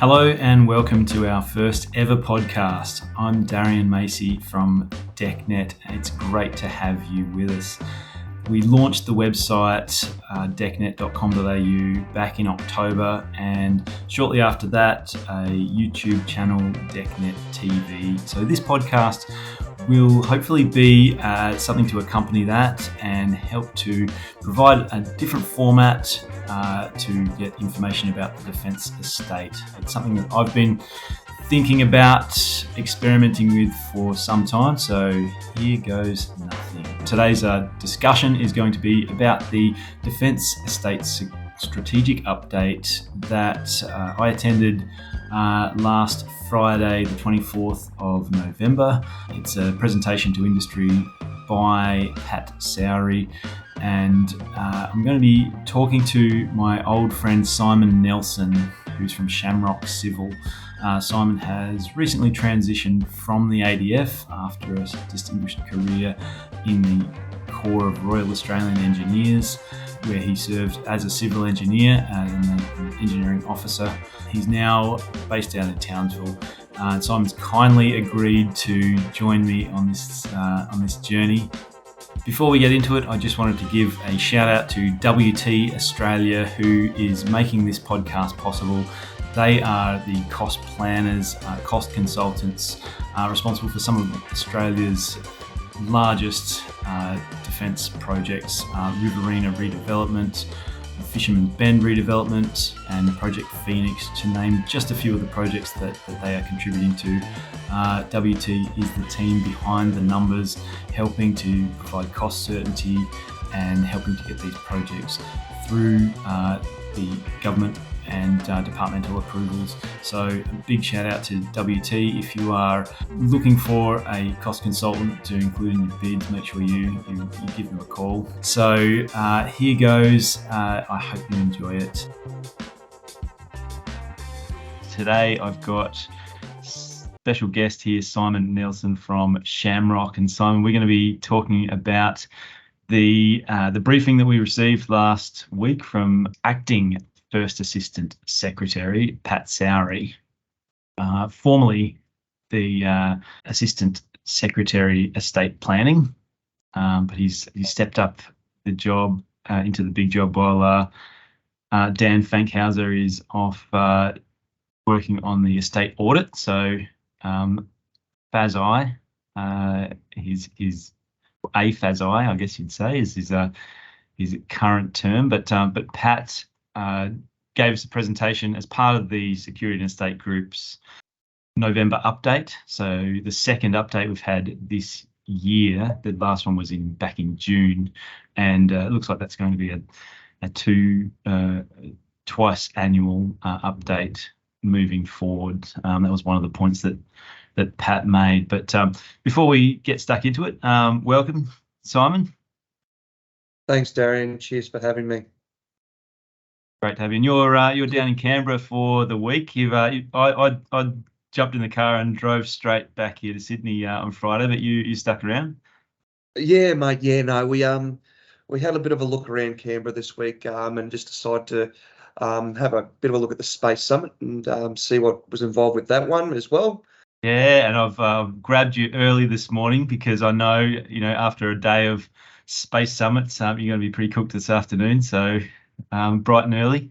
Hello and welcome to our first ever podcast. I'm Darian Macy from DeckNet. It's great to have you with us. We launched the website decknet.com.au back in October, and shortly after that a YouTube channel, DeckNet TV. So this podcast will hopefully be something to accompany that and help to provide a different format to get information about the defence estate. It's something that I've been thinking about experimenting with for some time, so here goes nothing. Today's discussion is going to be about the Defence Estates strategic update that I attended last Friday, the 24th of November. It's a presentation to industry by Pat Sowry, and I'm going to be talking to my old friend Simon Neilsen, who's from Shamrock Civil. Simon has recently transitioned from the ADF after a distinguished career in the Corps of Royal Australian Engineers, where he served as a civil engineer and an engineering officer. He's now based out in Townsville. Simon's kindly agreed to join me on this journey. Before we get into it, I just wanted to give a shout out to WT Australia, who is making this podcast possible. They are the cost planners, cost consultants, responsible for some of Australia's largest defence projects, Riverina redevelopment, Fisherman's Bend redevelopment, and Project Phoenix, to name just a few of the projects that they are contributing to. WT is the team behind the numbers, helping to provide cost certainty and helping to get these projects through the government and departmental approvals. So a big shout out to WT. If you are looking for a cost consultant to include in your bids, make sure you give them a call. So here goes. I hope you enjoy it. Today I've got special guest here, Simon Neilsen from Shamrock. And Simon, we're going to be talking about the briefing that we received last week from acting First Assistant Secretary Pat Sowry, formerly the Assistant Secretary Estate Planning, but he's stepped up the job into the big job while Dan Fankhauser is off working on the Estate Audit. So FASI, his a FASI, I guess you'd say, is his current term, but Pat gave us a presentation as part of the Security and Estate Group's November update. So the second update we've had this year. The last one was back in June, and it looks like that's going to be a twice annual update moving forward. That was one of the points that Pat made. But before we get stuck into it, welcome, Simon. Thanks, Darian. Cheers for having me. Great to have you. And you're down in Canberra for the week. I jumped in the car and drove straight back here to Sydney on Friday, but you stuck around. Yeah, mate. Yeah, no, we had a bit of a look around Canberra this week, and just decided to have a bit of a look at the Space Summit and see what was involved with that one as well. Yeah, and I've grabbed you early this morning because I know after a day of Space Summits, you're going to be pretty cooked this afternoon. So. Bright and early.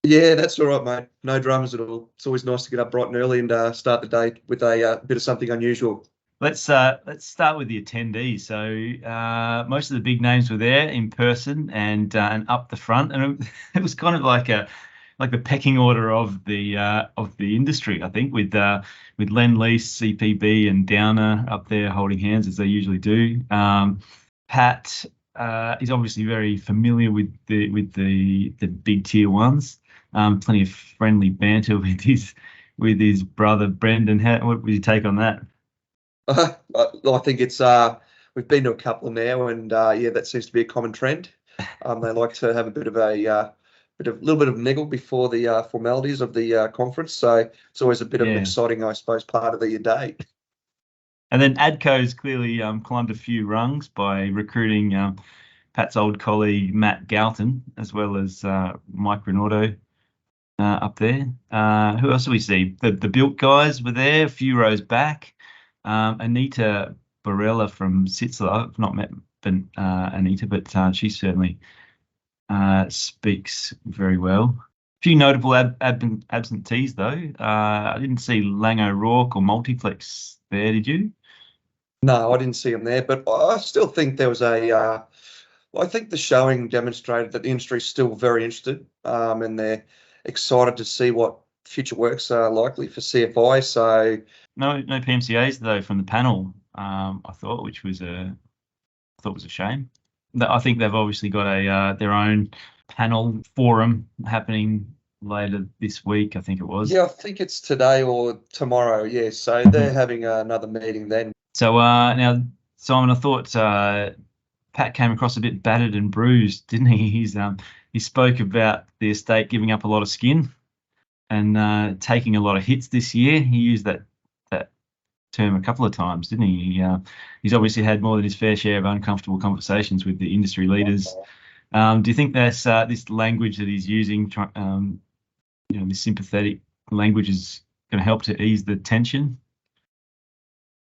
Yeah, that's all right, mate. No dramas at all. It's always nice to get up bright and early and start the day with a bit of something unusual. Let's start with the attendees. So most of the big names were there in person and up the front, and it was kind of like the pecking order of the industry, I think, with Lend-Lease, CPB, and Downer up there holding hands as they usually do. Pat. He's obviously very familiar with the big tier ones. Plenty of friendly banter with his brother Brendan. What would you take on that? I think it's we've been to a couple now, and that seems to be a common trend. They like to have a bit of a little bit of niggle before the formalities of the conference. So it's always a bit of an exciting, I suppose, part of the day. And then ADCO's clearly climbed a few rungs by recruiting Pat's old colleague Matt Galton, as well as Mike Renaudo up there. Who else do we see? The built guys were there, a few rows back. Anita Barella from Sitzler. I've not met Anita, but she certainly speaks very well. A few notable absentees, though. I didn't see Lang O'Rourke or Multiplex there, did you? No, I didn't see him there, but I still think there was I think the showing demonstrated that the industry is still very interested, and they're excited to see what future works are likely for CFI. So no PMCAs though from the panel. I thought, which was a shame. I think they've obviously got their own panel forum happening later this week. I think it was. Yeah, I think it's today or tomorrow. Yeah, so they're having another meeting then. So now, Simon, I thought Pat came across a bit battered and bruised, didn't he? He spoke about the estate giving up a lot of skin and taking a lot of hits this year. He used that term a couple of times, didn't he? He's obviously had more than his fair share of uncomfortable conversations with the industry leaders. Do you think that's this language that he's using, this sympathetic language, is going to help to ease the tension?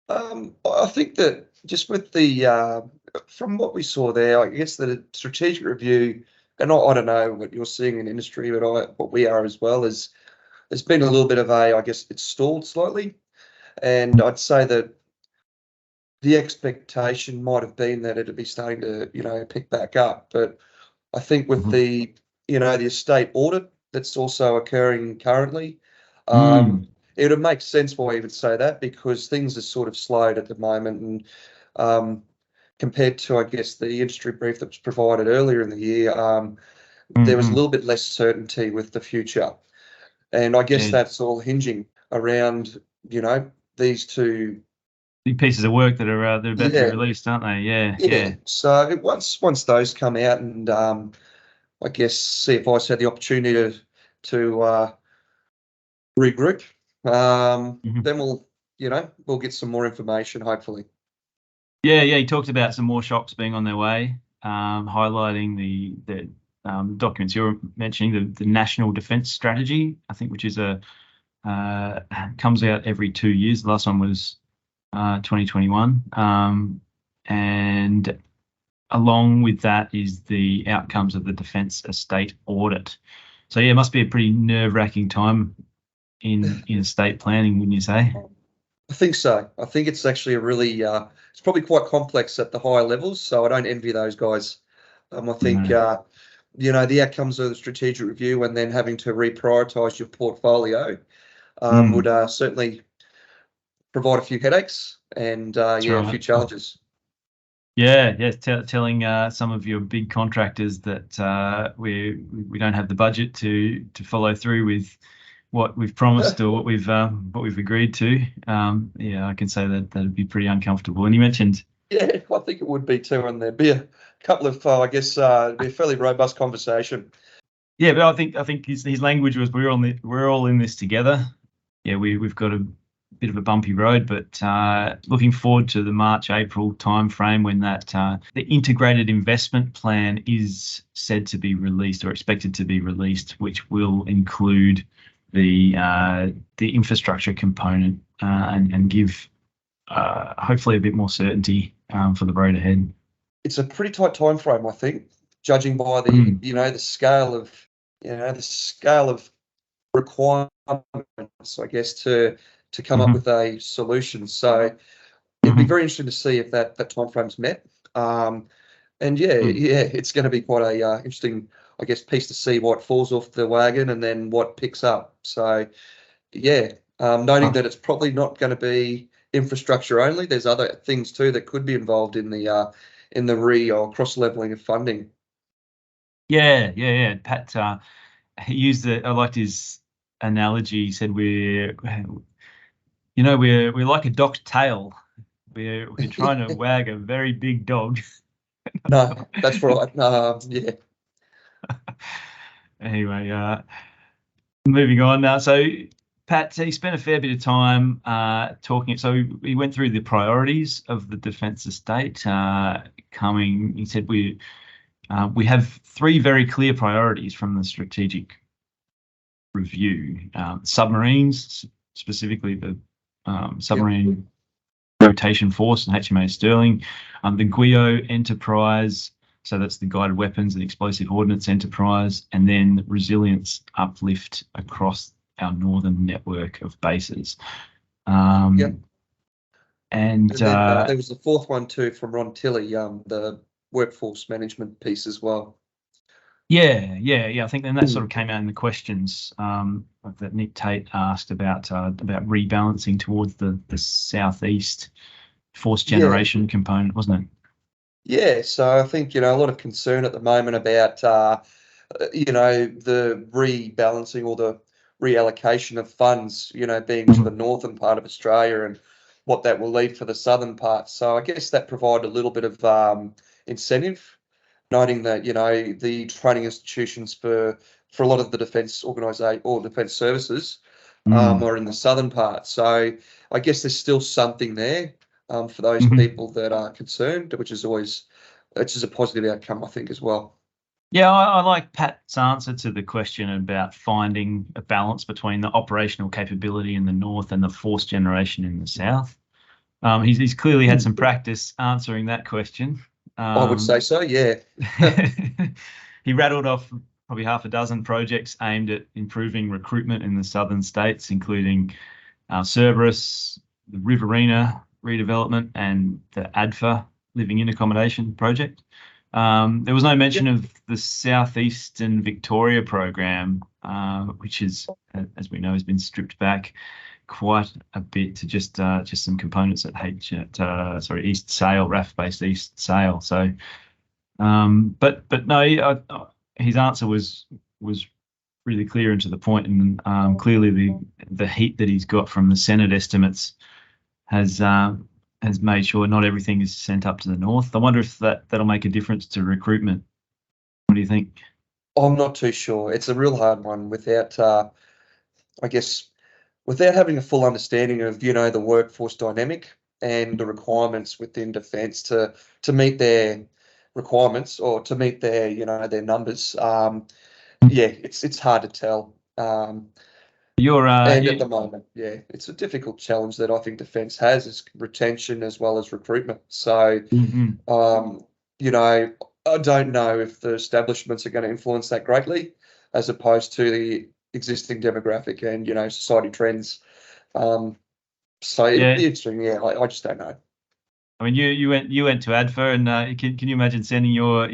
I think that just with the from what we saw there, I guess the strategic review, and I don't know what you're seeing in industry, but what we are as well, is there's been a little bit of I guess it's stalled slightly, and I'd say that the expectation might have been that it'd be starting to pick back up, but I think with the the estate audit that's also occurring currently, it would make sense why you would say that, because things are sort of slowed at the moment, and compared to, I guess, the industry brief that was provided earlier in the year, there was a little bit less certainty with the future. And I guess that's all hinging around, these two big pieces of work that are they're about to be released, aren't they? Yeah. So once those come out, and I guess CFI's had the opportunity to regroup, then we'll get some more information, hopefully. Yeah. He talked about some more shops being on their way, highlighting the documents you were mentioning, the National Defence Strategy, I think, which is comes out every 2 years. The last one was 2021, and along with that is the outcomes of the Defence Estate Audit. So yeah, it must be a pretty nerve-wracking time in estate planning, wouldn't you say? I think so. I think it's actually a really it's probably quite complex at the higher levels, so I don't envy those guys. I think the outcomes of the strategic review and then having to reprioritise your portfolio would certainly provide a few headaches and a few challenges. Telling some of your big contractors that we don't have the budget to follow through with what we've promised or what we've agreed to. I can say that'd be pretty uncomfortable. And you mentioned, I think it would be too, and there'd be a couple of it'd be a fairly robust conversation. Yeah, but I think his language was we're all in this together. Yeah, we've got a bit of a bumpy road, but looking forward to the March-April timeframe when that the integrated investment plan is said to be released or expected to be released, which will include the infrastructure component and give hopefully a bit more certainty for the road ahead. It's a pretty tight time frame, I think, judging by the the scale of requirements, I guess, to come up with a solution. So it'd be very interesting to see if that time frame's met. It's going to be quite a interesting, I guess, piece to see what falls off the wagon and then what picks up. So noting that it's probably not going to be infrastructure only. There's other things too that could be involved in the or cross leveling of funding. Yeah. Pat, he used I liked his analogy. He said we're like a dog's tail. We're trying to wag a very big dog. No, that's right. Yeah. Anyway, moving on now. So Pat, he spent a fair bit of time talking. So he went through the priorities of the defence estate. He said we have 3 very clear priorities from the strategic review. Submarines, specifically the submarine rotation force and HMAS Sterling, the GUIO enterprise, so that's the guided weapons and explosive ordnance enterprise, and then resilience uplift across our northern network of bases. And then there was the fourth one too from Ron Tilley, the workforce management piece as well. Yeah. I think then that sort of came out in the questions that Nick Tate asked about rebalancing towards the southeast force generation component, wasn't it? Yeah, so I think, a lot of concern at the moment about, the rebalancing or the reallocation of funds, being to the northern part of Australia and what that will leave for the southern part. So I guess that provided a little bit of incentive, noting that, the training institutions for a lot of the defence organisation or defence services are in the southern part. So I guess there's still something there for those people that are concerned, which is a positive outcome, I think, as well. Yeah, I like Pat's answer to the question about finding a balance between the operational capability in the north and the force generation in the south. He's clearly had some practice answering that question. I would say so, yeah. He rattled off probably half a dozen projects aimed at improving recruitment in the southern states, including Cerberus, the Riverina redevelopment, and the ADFA living in accommodation project. There was no mention of the Southeastern Victoria program, which is, as we know, has been stripped back quite a bit to just some components at East Sale, RAF-based East Sale. So, but no, his answer was really clear and to the point, and clearly the heat that he's got from the Senate estimates has made sure not everything is sent up to the north. I wonder if that'll make a difference to recruitment. What do you think? I'm not too sure. It's a real hard one without, without having a full understanding of, the workforce dynamic and the requirements within defence to meet their requirements or to meet their, their numbers. It's hard to tell. And at the moment, it's a difficult challenge that I think defence has, is retention as well as recruitment. So, I don't know if the establishments are going to influence that greatly, as opposed to the existing demographic and, society trends. It'd be interesting. Yeah, I just don't know. I mean, you went to ADFA, and can you imagine sending your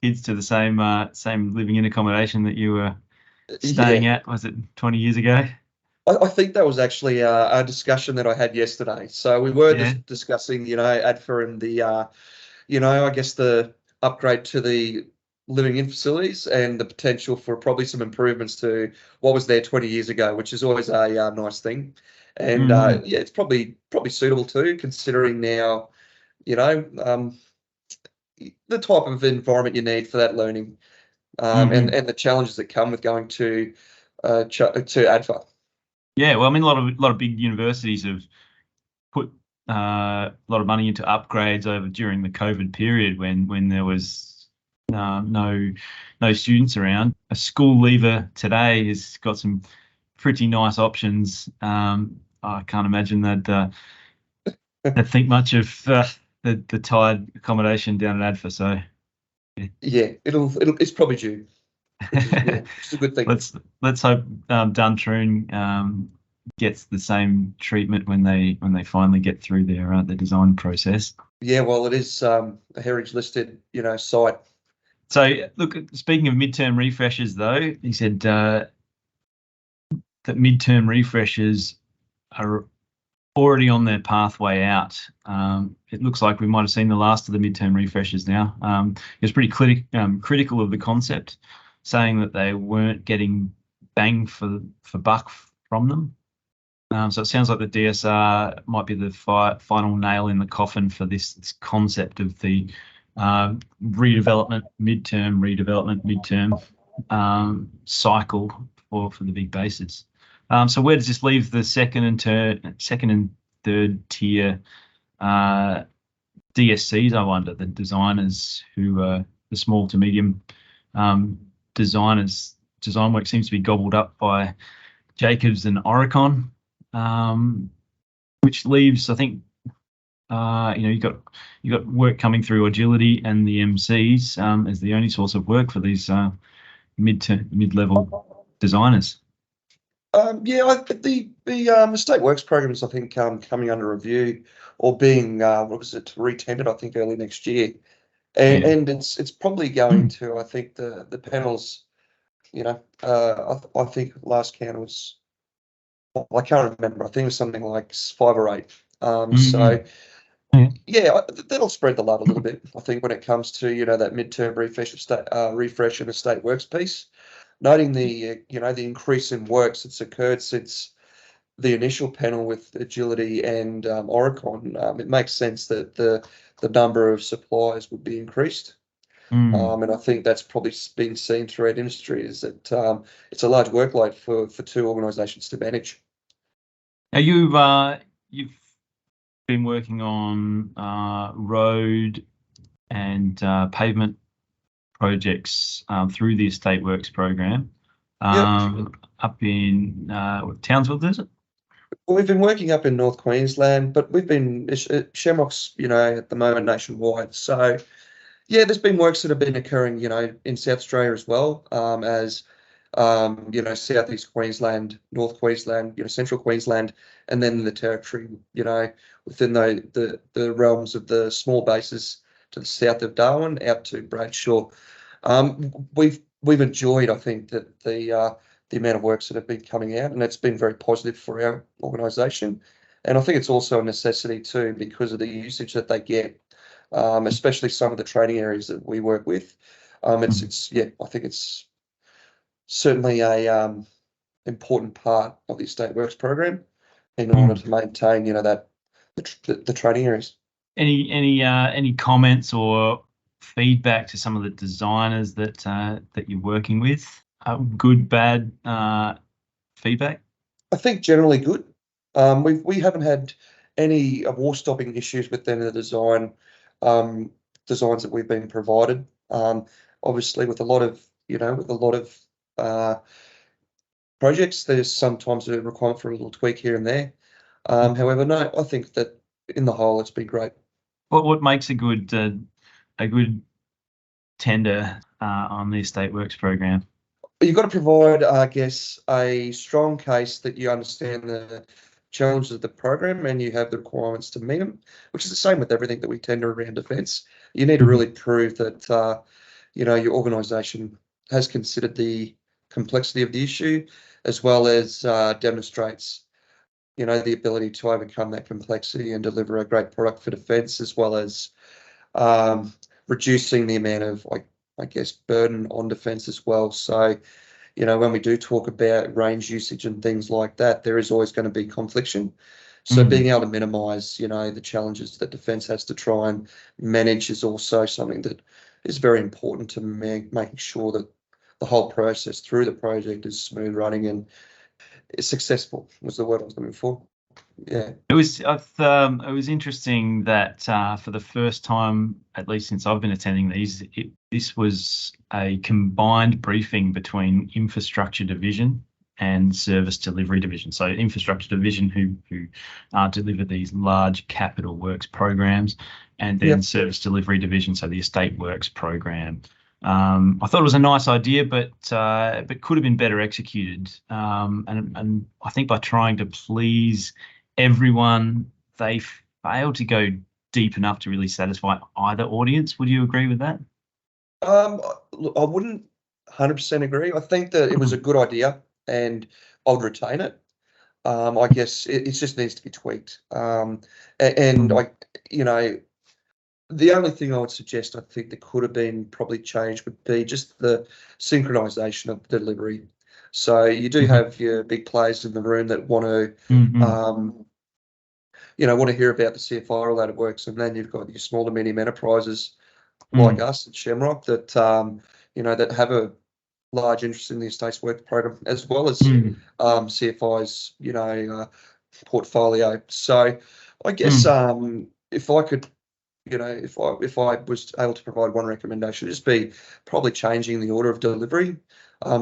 kids to the same living in accommodation that you were staying at? Was it 20 years ago? I think that was actually a discussion that I had yesterday. So we were discussing, ADFA and the, I guess the upgrade to the living in facilities and the potential for probably some improvements to what was there 20 years ago, which is always a nice thing. And it's probably suitable too, considering now, the type of environment you need for that learning, and the challenges that come with going to ADFA. Yeah, well, I mean, a lot of big universities have put a lot of money into upgrades over during the COVID period when there was no students around. A school leaver today has got some pretty nice options. I can't imagine that they think much of the tied accommodation down at ADFA. So it's probably due. It's a good thing. Let's hope Duntroon gets the same treatment when they finally get through their design process. Yeah, well, it is a heritage listed, site. So look, speaking of midterm refreshes, though, he said that midterm refreshes are already on their pathway out. It looks like we might have seen the last of the midterm refreshes now. He was pretty critical of the concept, saying that they weren't getting bang for buck from them. So it sounds like the DSR might be the final nail in the coffin for this concept of the redevelopment midterm cycle for the big bases. So where does this leave the second and third tier DSCs? I wonder, the designers who are the small to medium designers design work seems to be gobbled up by Jacobs and Oricon, which leaves, I think, you got work coming through Agility and the MCs as the only source of work for these mid-level designers. The Estate Works program is, I think, coming under review or being retendered, I think, early next year, and it's probably going to, I think, the panels. I think last count was, I can't remember. I think it was something like 5 or 8. So that'll spread the love a little bit. I think when it comes to that midterm refresh and Estate Works piece. Noting the increase in works that's occurred since the initial panel with Agility and Oricon, it makes sense that the number of suppliers would be increased. And I think that's probably been seen throughout industry, is that it's a large workload for 2 organisations to manage. Now you've been working on road and pavement projects through the Estate Works program up in Townsville, is it? We've been working up in North Queensland, but we've been Shamrock's, at the moment nationwide. So, there's been works that have been occurring, in South Australia as well, as Southeast Queensland, North Queensland, Central Queensland, and then the Territory, within the realms of the small bases to the south of Darwin out to Bradshaw. We've enjoyed, I think, that the amount of works that have been coming out, and it's been very positive for our organisation. And I think it's also a necessity too, because of the usage that they get, especially some of the training areas that we work with. I think it's certainly a important part of the Estate Works program in order to maintain, the training areas. Any comments or feedback to some of the designers that you're working with? Good, bad feedback? I think generally good. We haven't had any war-stopping issues with any of the designs that we've been provided. Obviously, with a lot of projects, there's sometimes a requirement for a little tweak here and there. However, no, I think that in the whole, it's been great. What makes a good tender on the Estate Works program? You've got to provide, I guess, a strong case that you understand the challenges of the program and you have the requirements to meet them, which is the same with everything that we tender around defence. You need to really prove that, your organisation has considered the complexity of the issue, as well as demonstrates, the ability to overcome that complexity and deliver a great product for defence, as well as reducing the amount of, burden on defence as well. So, when we do talk about range usage and things like that, there is always going to be confliction. So being able to minimise, the challenges that defence has to try and manage is also something that is very important to making sure that the whole process through the project is smooth running and is successful, was the word I was looking for. Yeah, it was interesting that for the first time, at least since I've been attending these, this was a combined briefing between Infrastructure Division and Service Delivery Division. So Infrastructure Division, who deliver these large capital works programs, and then Service Delivery Division, so the Estate Works program. I thought it was a nice idea, but could have been better executed. And I think by trying to please everyone, they failed to go deep enough to really satisfy either audience. Would you agree with that? I wouldn't 100% agree. I think that it was a good idea, and I'd retain it. I guess it just needs to be tweaked. The only thing I would suggest, I think, that could have been probably changed would be just the synchronisation of delivery. So you do have your big players in the room that want to, want to hear about the CFI-related works, and then you've got your small to medium enterprises like us at Shamrock that, that have a large interest in the Estates Works program, as well as CFI's, portfolio. So I guess if I could if I was able to provide one recommendation, it'd just be probably changing the order of delivery,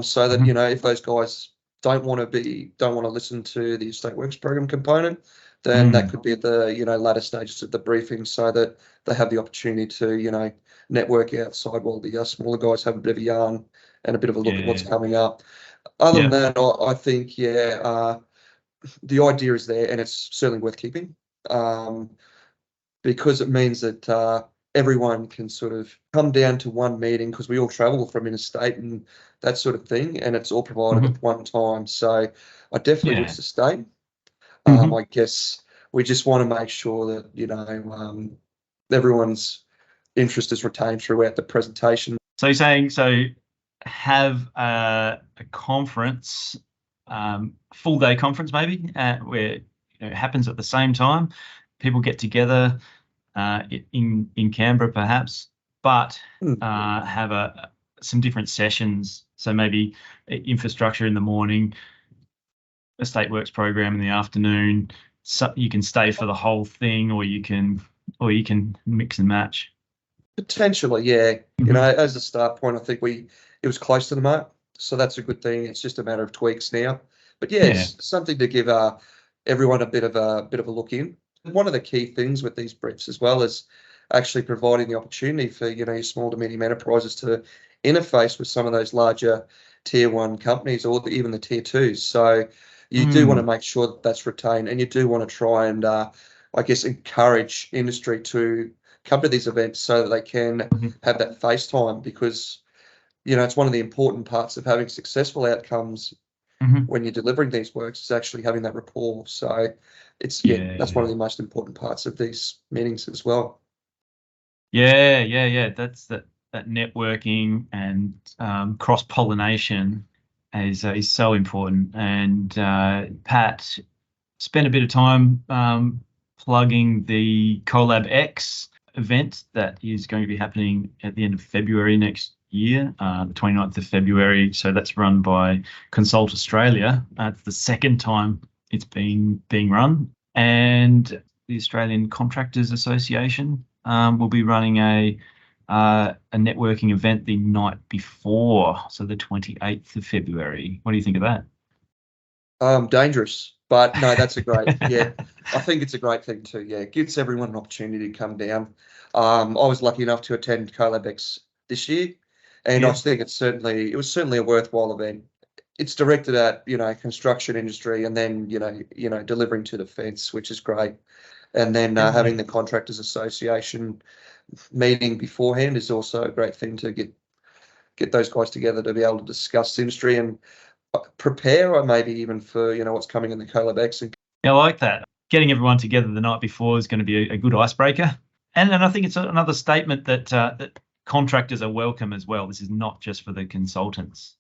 so that if those guys don't want to listen to the estate works program component, then that could be at the latter stages of the briefing, so that they have the opportunity to network outside while the smaller guys have a bit of a yarn and a bit of a look at what's coming up. Other than that, I think the idea is there, and it's certainly worth keeping, because it means that everyone can sort of come down to one meeting, because we all travel from interstate and that sort of thing, and it's all provided at one time. So I definitely would sustain. I guess we just want to make sure that everyone's interest is retained throughout the presentation. So you're saying have a conference, full day conference maybe, where it happens at the same time. People get together in Canberra perhaps, but have some different sessions. So maybe infrastructure in the morning, estate works program in the afternoon. So you can stay for the whole thing, or you can mix and match. Potentially, yeah. As a start point, I think it was close to the mark, so that's a good thing. It's just a matter of tweaks now. But it's something to give everyone a bit of a look in. One of the key things with these briefs as well is actually providing the opportunity for your small to medium enterprises to interface with some of those larger tier 1 companies, or even the tier 2s. So you do want to make sure that that's retained, and you do want to try and encourage industry to come to these events so that they can have that face time, because it's one of the important parts of having successful outcomes when you're delivering these works, is actually having that rapport. So that's one of the most important parts of these meetings as well. That's that networking and cross-pollination is so important. And Pat spent a bit of time plugging the Collab X event that is going to be happening at the end of February next year, the 29th of February. So that's run by Consult Australia. It's the second time it's being run. And the Australian Contractors Association will be running a networking event the night before, so the 28th of February. What do you think of that? Dangerous, but no, that's a great, I think it's a great thing too. It gives everyone an opportunity to come down. I was lucky enough to attend CoLabX this year, and I think it was certainly a worthwhile event. It's directed at construction industry, and then delivering to defence, which is great. And then having the Contractors Association meeting beforehand is also a great thing to get those guys together to be able to discuss the industry and prepare, or maybe even for what's coming in the CoLabX. I like that. Getting everyone together the night before is going to be a good icebreaker, and I think it's another statement that that contractors are welcome as well. This is not just for the consultants.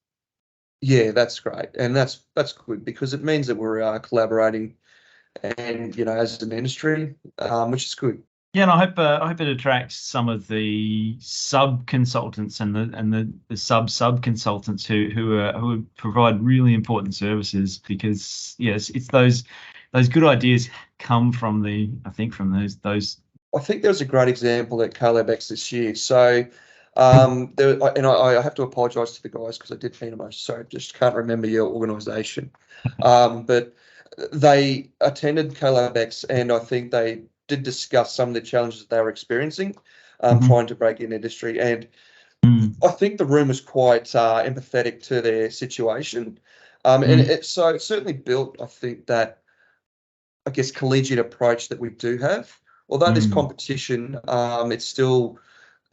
Yeah, that's great, and that's good, because it means that we're collaborating, and as an industry, which is good. Yeah, and I hope it attracts some of the sub consultants and the sub consultants who provide really important services, because it's those good ideas come from those. I think there was a great example at CoLabX this year. So I have to apologise to the guys, because I did meet them. Sorry, just can't remember your organisation, but they attended CoLabX, and I think they did discuss some of the challenges that they were experiencing, trying to break in industry. And I think the room was quite empathetic to their situation. And it certainly built, I think, that, collegiate approach that we do have. Although there's competition, it's still,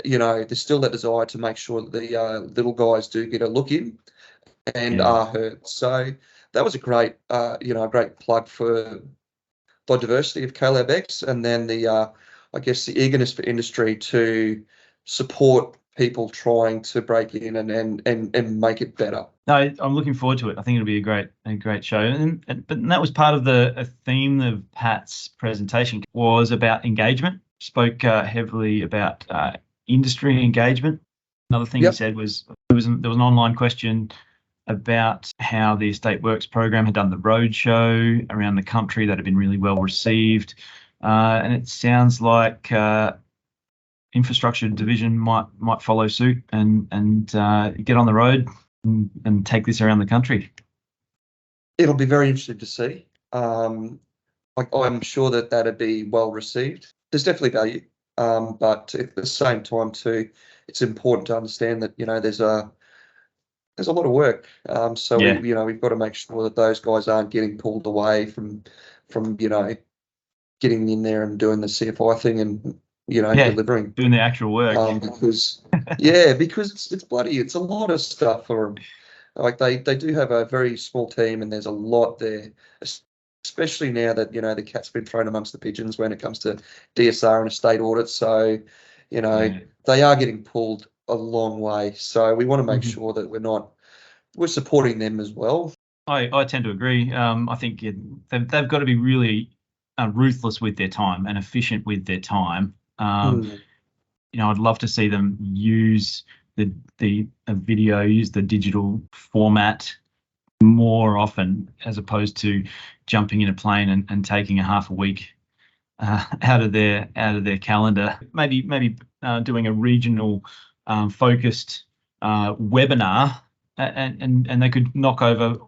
there's still that desire to make sure that the little guys do get a look in and are heard. So that was a great, great plug for the diversity of CoLabX, and then the eagerness for industry to support people trying to break in and make it better. No, I'm looking forward to it. I think it'll be a great show. And that was part of a theme of Pat's presentation, was about engagement. Spoke heavily about industry engagement. Another thing he said was there was an online question about how the Estate Works program had done the roadshow around the country that had been really well received. And it sounds like infrastructure division might follow suit and get on the road and take this around the country? It'll be very interesting to see. I'm sure that that'd be well received. There's definitely value, but at the same time too, it's important to understand that there's a lot of work. So Yeah. we've got to make sure that those guys aren't getting pulled away from getting in there and doing the CFI thing and delivering. Doing the actual work. Because it's a lot of stuff for them. Like they do have a very small team, and there's a lot there, especially now that the cat's been thrown amongst the pigeons when it comes to DSR and estate audit. So they are getting pulled a long way. So we want to make sure that we're supporting them as well. I tend to agree. I think they've got to be really ruthless with their time and efficient with their time. I'd love to see them use the video, use the digital format more often, as opposed to jumping in a plane and taking a half a week out of their calendar. Maybe doing a regional focused webinar, and they could knock over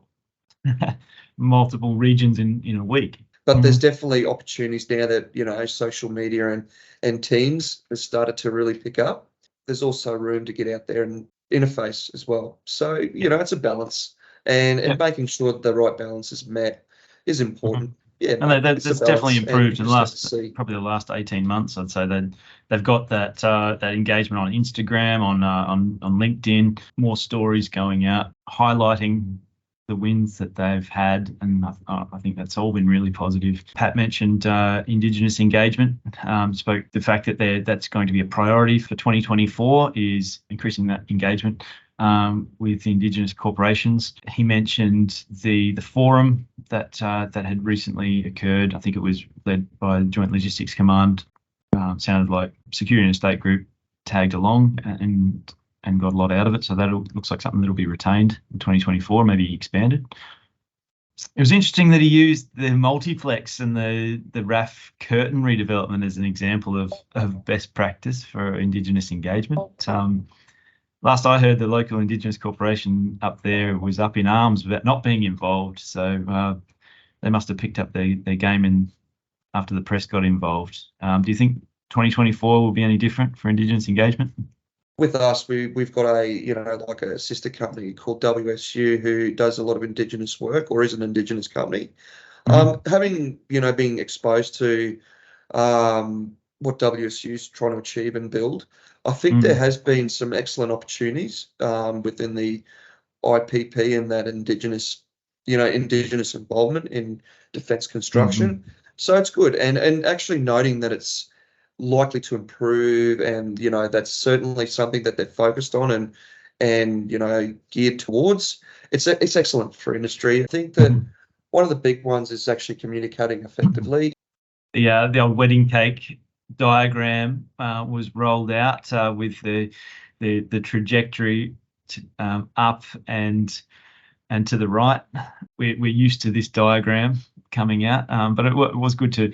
multiple regions in a week. But there's definitely opportunities now that social media and Teams has started to really pick up. There's also room to get out there and interface as well. So it's a balance, and making sure that the right balance is met is important. Yeah, and that's definitely improved in the last 18 months. I'd say they've got that engagement on Instagram, on LinkedIn, more stories going out highlighting the wins that they've had, and I think that's all been really positive. Pat mentioned indigenous engagement, spoke the fact that that's going to be a priority for 2024 is increasing that engagement with indigenous corporations. He mentioned the forum that had recently occurred. I think it was led by the Joint Logistics Command. Sounded like Security and Estate Group tagged along and got a lot out of it. So that looks like something that'll be retained in 2024, maybe expanded. It was interesting that he used the multiplex and the RAF curtain redevelopment as an example of best practice for Indigenous engagement. Last I heard, the local Indigenous corporation up there was up in arms about not being involved. So they must have picked up their game after the press got involved. Do you think 2024 will be any different for Indigenous engagement? With us, we've got a sister company called WSU who does a lot of Indigenous work, or is an Indigenous company. Having being exposed to what WSU is trying to achieve and build, I think there has been some excellent opportunities within the IPP and that Indigenous involvement in defence construction. So it's good, and actually noting that it's likely to improve, and that's certainly something that they're focused on and geared towards. It's excellent for industry. I think that one of the big ones is actually communicating effectively. The old wedding cake diagram was rolled out with the trajectory up and to the right. We're used to this diagram coming out, but it was good to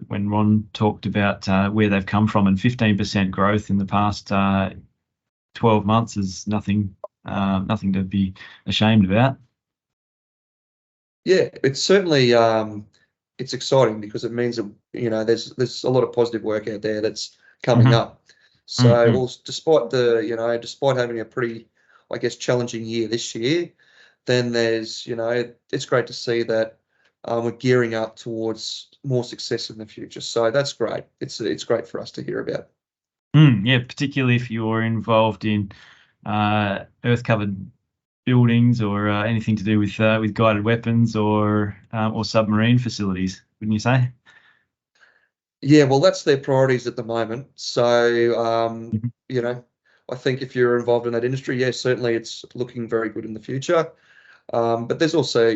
when Ron talked about where they've come from, and 15% growth in the past 12 months is nothing to be ashamed about. Yeah, it's certainly it's exciting because it means that there's a lot of positive work out there that's coming up. So despite despite having a pretty, I guess, challenging year this year, then there's it's great to see that we're gearing up towards more success in the future. So that's great. It's great for us to hear about. Yeah, particularly if you're involved in earth-covered buildings or anything to do with guided weapons or submarine facilities, wouldn't you say? Yeah, well, that's their priorities at the moment. So I think if you're involved in that industry, yeah, certainly it's looking very good in the future. But there's also,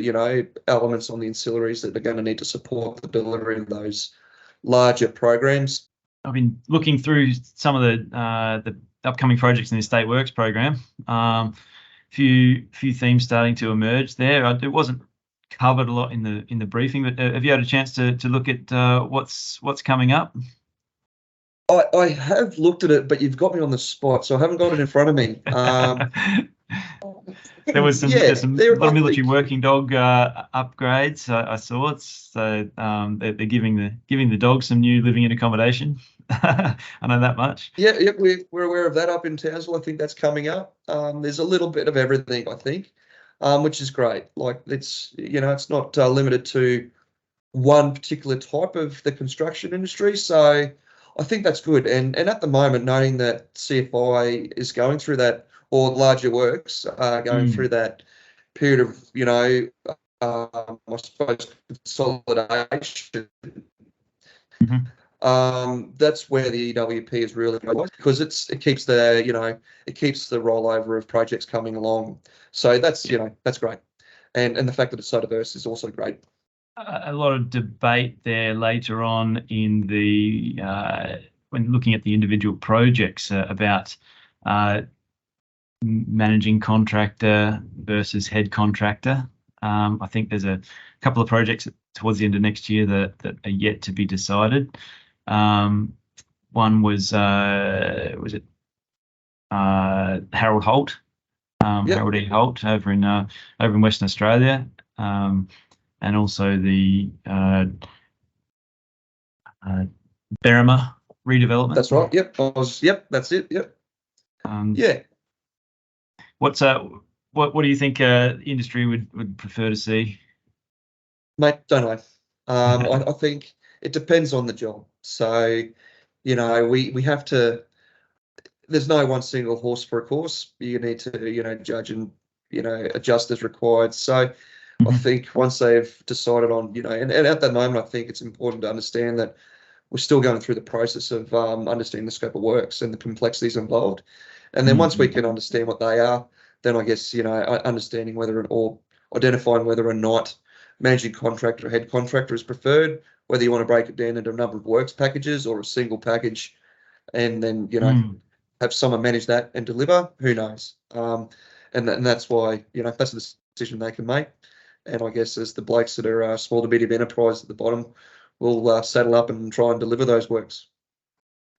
elements on the ancillaries that are going to need to support the delivery of those larger programs. I've been looking through some of the upcoming projects in the Estate Works program. Few themes starting to emerge there. It wasn't covered a lot in the briefing, but have you had a chance to look at what's coming up? I have looked at it, but you've got me on the spot, so I haven't got it in front of me. There's Yeah, some there. lot of I military think. working dog upgrades I saw. It so they're giving the dog some new living and accommodation. I know that much. Yeah, yeah, we're aware of that up in Townsville. I think that's coming up. There's a little bit of everything, I think, which is great. Like it's not limited to one particular type of the construction industry. So I think that's good. And at the moment, noting that CFI is going through that, or larger works are going through Mm. that period of, I suppose consolidation. Mhm. That's where the EWP is really good because it keeps the rollover of projects coming along. So that's great. And the fact that it's so diverse is also great. A lot of debate there later on in the when looking at the individual projects about uh, managing contractor versus head contractor. I think there's a couple of projects towards the end of next year that are yet to be decided. One was it Harold Holt, Yep, Harold E. Holt over in Western Australia, and also the uh, Berrima redevelopment. that's right. Yep, yep, that's it. Yep, Um, yeah, what's what do you think the industry would prefer to see? mate. Don't know. I think it depends on the job. So, we have to. There's no one single horse for a course. You need to, judge and, adjust as required. So I Mhm. think once they've decided on, and at that moment, I think it's important to understand that we're still going through the process of understanding the scope of works and the complexities involved. And then once we Mhm. can understand what they are, then I guess, understanding or identifying whether or not managing contractor or head contractor is preferred, whether you want to break it down into a number of works packages or a single package, and then, Mm. have someone manage that and deliver, who knows? And that's why, that's a decision they can make. And I guess as the blokes that are small to medium enterprise at the bottom will saddle up and try and deliver those works.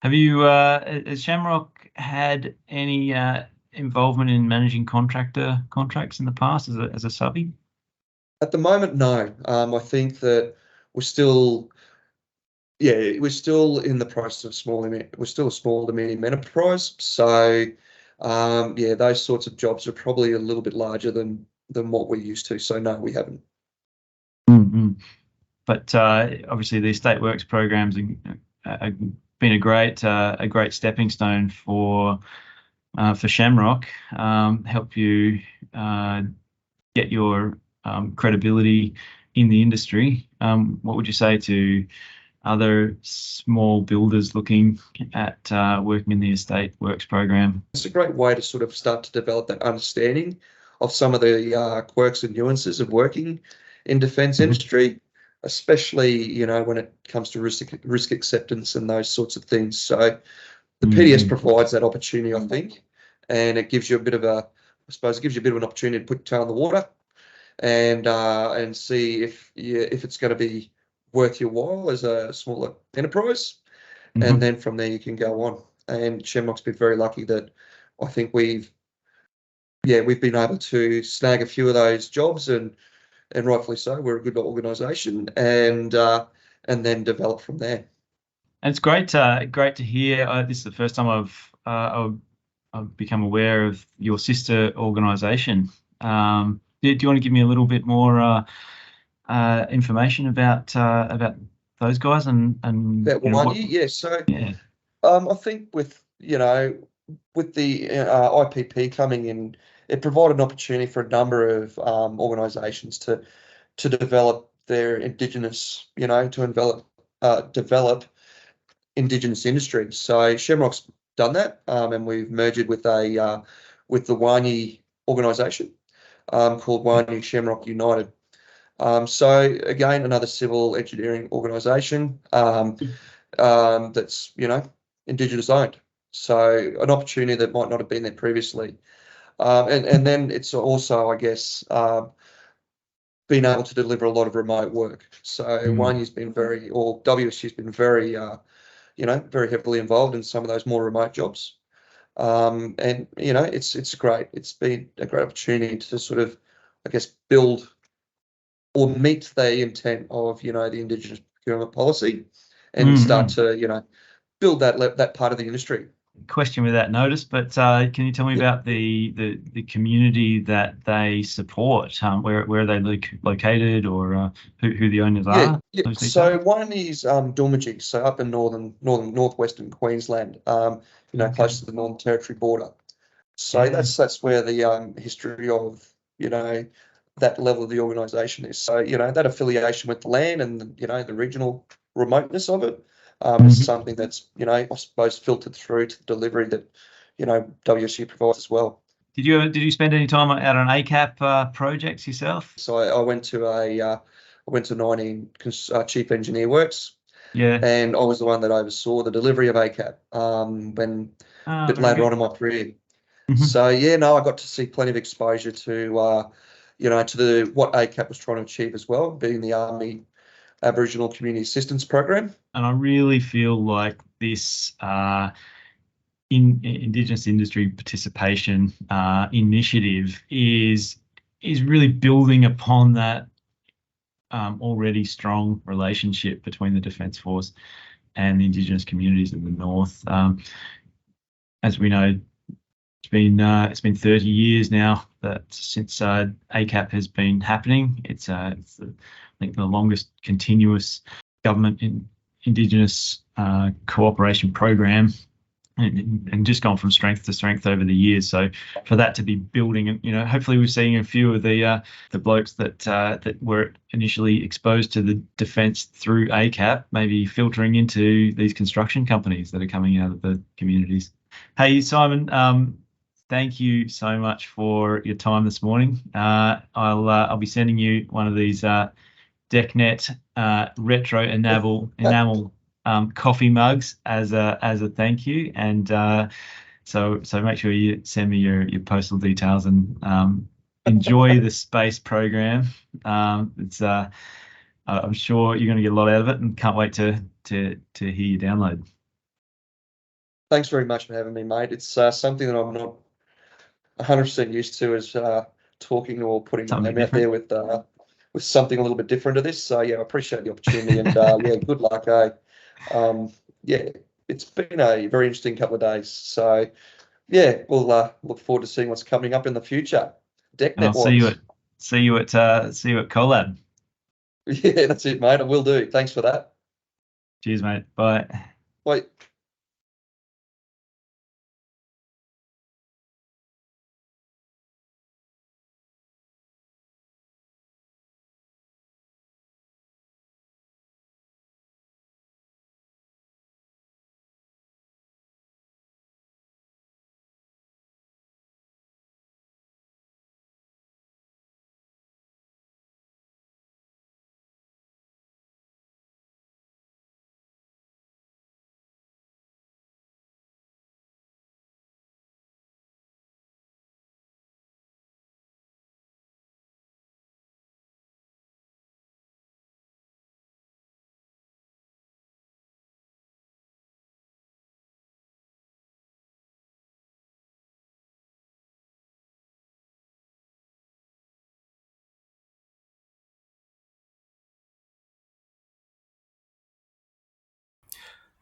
Have you, has Shamrock had any involvement in managing contractor contracts in the past as a subby? At the moment, no. I think that we're still, we're still in the process of we're still a small to medium enterprise. So, those sorts of jobs are probably a little bit larger than what we're used to. So no, we haven't. Mm-hmm. But obviously, the estate works programs have been a great stepping stone for Shamrock. Help you get your credibility in the industry. What would you say to other small builders looking at working in the estate works program? It's a great way to sort of start to develop that understanding of some of the quirks and nuances of working in defence Mhm. industry, especially when it comes to risk acceptance and those sorts of things. So the PDS Mhm. provides that opportunity, I think, and it gives you a bit of I suppose, it gives you a bit of an opportunity to put your toe in the water and see if it's going to be worth your while as a smaller enterprise, and Mhm. then from there you can go on. And Shamrock's been very lucky that I think we've been able to snag a few of those jobs, and rightfully so. We're a good organisation, and then develop from there. And it's great to hear. This is the first time I've become aware of your sister organisation. Do you want to give me a little bit more information about those guys and About one what? year, yeah. So Yeah. I think with the IPP coming in, it provided an opportunity for a number of organisations to develop their indigenous, develop indigenous industry. So Shamrock's done that, and we've merged with the Wani organisation called Wani Shamrock United. So again, another civil engineering organisation that's indigenous owned. So an opportunity that might not have been there previously, and then it's also, I guess, been able to deliver a lot of remote work. So Mm. Wani's been very, or WSU's been very very heavily involved in some of those more remote jobs. And it's great. It's been a great opportunity to sort of, I guess, build or meet the intent of the Indigenous procurement policy, and start to build that part of the industry. Question without notice, but can you tell me about the community that they support? Where are they located, or who the owners are? Yeah. So one is Dormagee, so up in northwestern Queensland, close to the Northern Territory border. So that's where the history of that level of the organisation is. So that affiliation with the land and the regional remoteness of it is something that's I suppose filtered through to the delivery that WSU provides as well. Did you spend any time out on ACAP projects yourself? So I went to 19 Chief Engineer Works. Yeah. And I was the one that oversaw the delivery of ACAP when a bit later on in my career. So I got to see plenty of exposure to what ACAP was trying to achieve as well, being the Army Aboriginal Community Assistance Program. And I really feel like this Indigenous industry participation initiative is really building upon that already strong relationship between the Defence Force and the Indigenous communities in the North. As we know, it's been 30 years now since ACAP has been happening. It's I think the longest continuous government Indigenous cooperation program, and just gone from strength to strength over the years. So for that to be building, and hopefully we're seeing a few of the blokes that were initially exposed to the defence through ACAP, maybe filtering into these construction companies that are coming out of the communities. Hey Simon, thank you so much for your time this morning. I'll be sending you one of these DeckNet retro enamel coffee mugs as a thank you, and so make sure you send me your postal details, and enjoy the space program. It's I'm sure you're going to get a lot out of it, and can't wait to hear you download. Thanks very much for having me, mate. It's something that I'm not 100% used to, is talking or putting my name out there with something a little bit different to this. So I appreciate the opportunity, and good luck. It's been a very interesting couple of days. So we'll look forward to seeing what's coming up in the future. DeckNet. I'll see you at Collab. Yeah, that's it, mate. I will do. Thanks for that. Cheers, mate. Bye. Bye.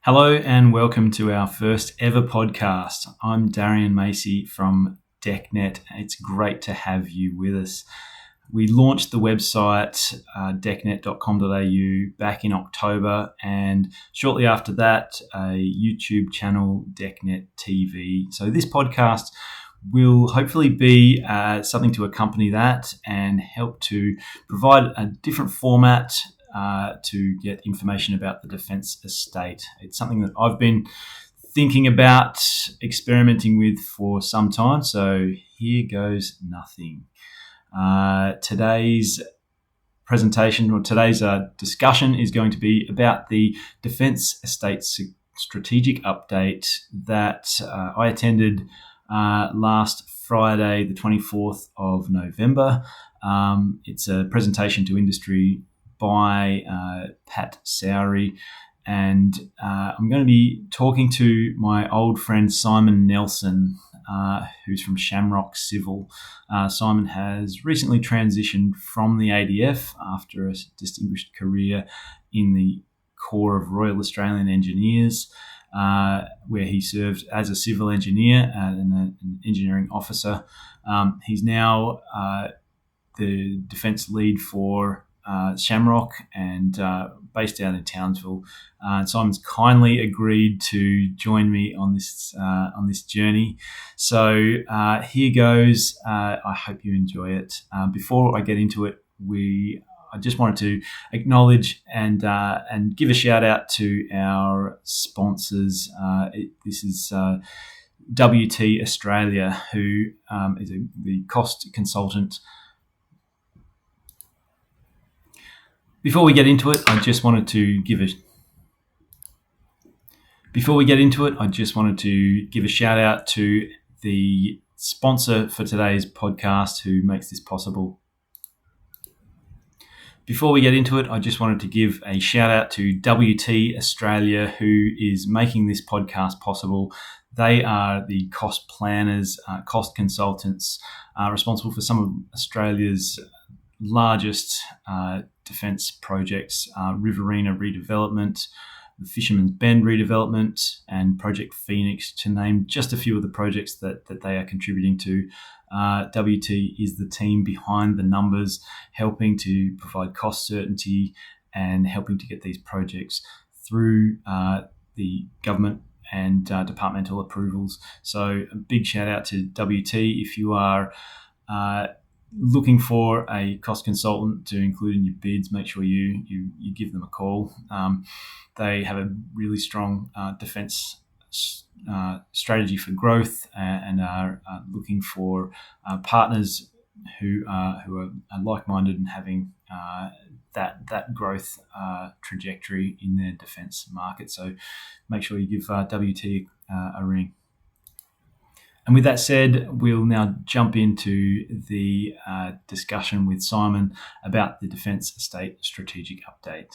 Hello and welcome to our first ever podcast. I'm Darian Macy from DeckNet. It's great to have you with us. We launched the website decknet.com.au back in October, and shortly after that, a YouTube channel, DeckNet TV. So this podcast will hopefully be something to accompany that and help to provide a different format to get information about the Defence Estate. It's something that I've been thinking about experimenting with for some time, so here goes nothing. Today's presentation, or today's discussion, is going to be about the Defence Estate strategic update that I attended last Friday, the 24th of November. It's a presentation to industry by Pat Sowry, and I'm going to be talking to my old friend Simon Neilsen, who's from Shamrock Civil. Simon has recently transitioned from the ADF after a distinguished career in the Corps of Royal Australian Engineers, where he served as a civil engineer and an engineering officer. He's now the defence lead for Shamrock and based out in Townsville. Simon's kindly agreed to join me on this journey. So here goes. I hope you enjoy it. Before I get into it, I just wanted to acknowledge and give a shout out to our sponsors. This is WT Australia, who is the cost consultant. Before we get into it, I just wanted to give a shout out to the sponsor for today's podcast who makes this possible. Before we get into it, I just wanted to give a shout out to WT Australia, who is making this podcast possible. They are the cost planners, cost consultants, responsible for some of Australia's largest defence projects, Riverina redevelopment, the Fisherman's Bend redevelopment, and Project Phoenix, to name just a few of the projects that they are contributing to. WT is the team behind the numbers, helping to provide cost certainty and helping to get these projects through the government and departmental approvals. So a big shout out to WT. If you are looking for a cost consultant to include in your bids, make sure you give them a call. They have a really strong defence strategy for growth and are looking for partners who are like-minded and having that growth trajectory in their defence market. So make sure you give WT a ring. And with that said, we'll now jump into the discussion with Simon about the Defence Estate Strategic Update.